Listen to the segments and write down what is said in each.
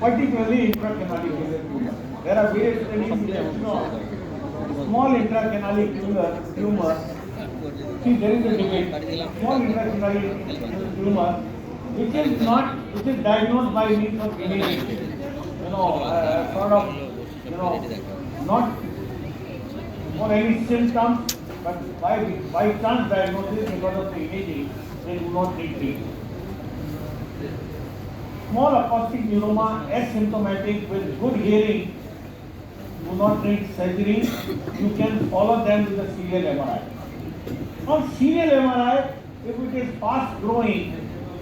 particularly intracanalic tumor. There are various studies which have shown small intracanalic tumor. See, there is a debate. Small intracanalic tumor, which is diagnosed by means of imaging, not for any symptoms, but by chance diagnosis because of the imaging, they do not need treatment. Small acoustic neuroma, asymptomatic with good hearing, do not need surgery. You can follow them with a serial MRI. On serial MRI, if it is fast growing,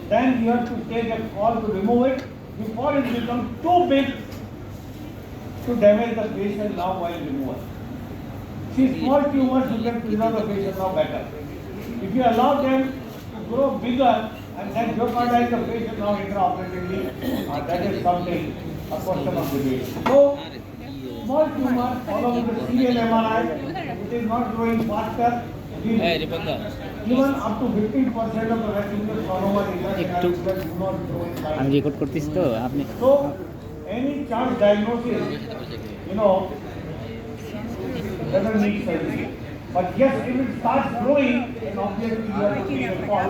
then you have to take a call to remove it before it becomes too big to damage the facial nerve while removal. See, small tumors, you can preserve the facial nerve better. If you allow them to grow bigger and then jeopardize the facial nerve intraoperatively, that is something, a question of debate. So, small tumor, follow with the serial MRI, it is not growing faster. Even up to 15% of the vesicular sonoma do not grow in size. So, any chance diagnosis, doesn't need surgery. But yes, if it starts growing, then obviously you have to take a call,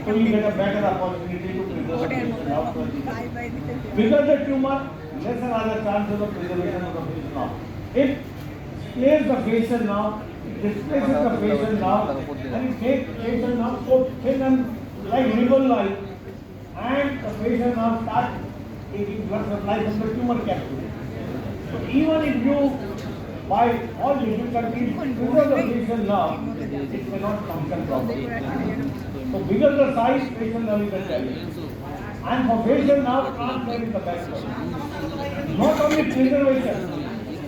so you get a better opportunity to preserve the facial nerve. Bigger the tumor, lesser are the chances of preservation of the facial nerve. It clears the facial nerve, it displaces the facial nerve, and it makes the facial nerve so thin and like ribbon-like, and the facial nerve starts taking blood supply from the tumor capsule. So even if you, by all difficulties, preserve the facial nerve, it cannot function properly. So bigger the size, facial nerve is a challenge. And for facial nerve, transplant is the best one. Not only preservation,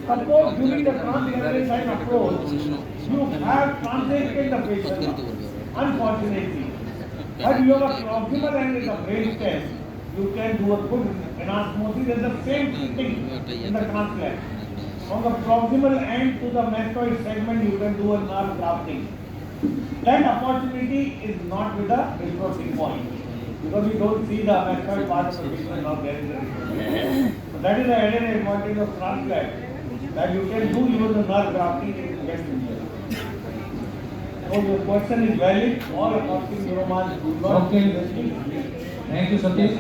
suppose during the transplantation approach, you have translated the facial nerve. Unfortunately, but you have a proximal end in the brain stem, you can do a good anastomosis and the same thing in the transplant. From the proximal end to the mastoid segment, you can do a nerve grafting. That opportunity is not with the retrocing point, because you don't see the mastoid part of the facial nerve there in the retrocing. So that is the added advantage of transplant, that you can do even the nerve grafting if it gets injured. So your question is valid. All acoustic neuromas do not. Okay. Thank you, Satish.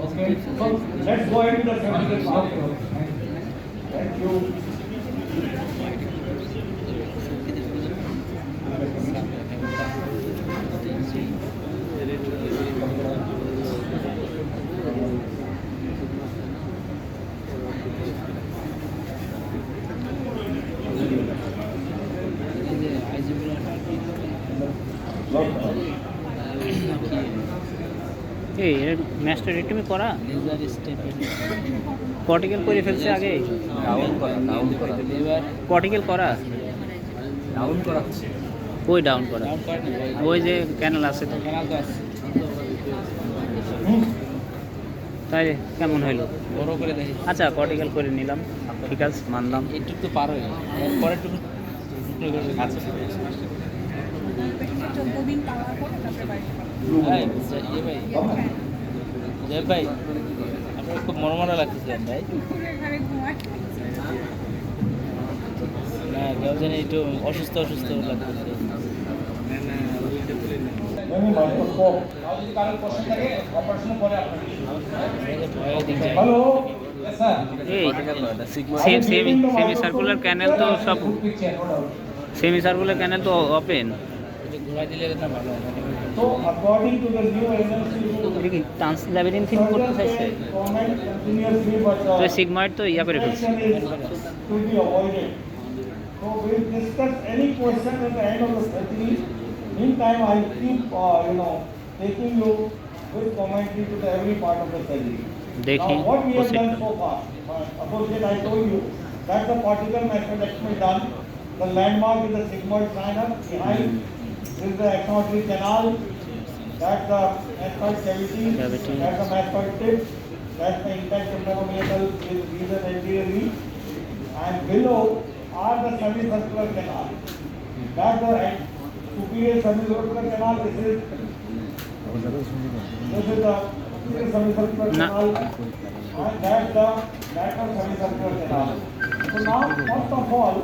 Okay. So let's go into the surgical part. Thank you. এই ম্যাস্টারেক্টমি করা cortical করে ফেলছে আগে cortical করা ওই down করা ওই যে ক্যানেল আছে তো তাই কেমন হইলো বড় করে দেখি আচ্ছা কর্টিক্যাল করে নিলাম ঠিক আছে মানলাম একটু তো পার হয়ে পরে একটু আচ্ছা জয় ভাই আপনার খুব মনমরা লাগতেছে ভাই না কেউ জানি একটু অসুস্থ লাগতেছে সেমি সার্কুলার ক্যানেল তো সব সেমি সার্কুলার ক্যানেল তো open So according to the new agency, translabyrinthine করতে চাইছে তো সিগময়েড তো ইয়া করে ফেলছে to be avoided. So we will discuss any question at the end of the surgery. Meantime, I keep taking you with commentary to the every part of the surgery. Now what we have done so far, associate, I told you that the cortical mastectomy done. The landmark is the sigmoid sinus behind. This is the axonotary canal. That's the mastoid cavity. That's the mastoid tip. That's the intact intrameatal with reason anteriorly. And below are the semicircular canal. That's the superior semicircular canal. This is the semicircular canal. and that's the lateral semicircular canal. So now, first of all,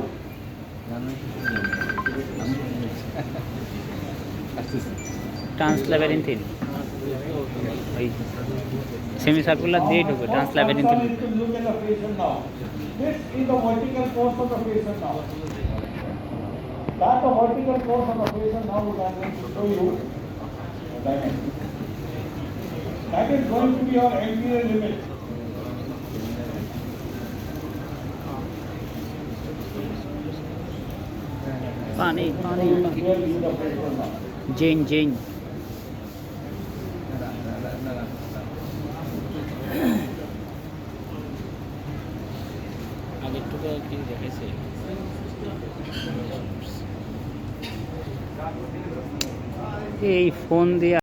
ট্রান্সল্যাবেরিন্থিন ওই semi circular দিয়ে ঢুকে ট্রান্সল্যাবেরিন্থিন first one is to look at the patient now. This is the vertical course of the patient now. That's the vertical course of the patient now. We are going to show you that. That is going to be our anterior limit. পানি পানি Here is the patient now. জেন জেন আগেরটুকু কি দেখেছে এই phone দিয়ে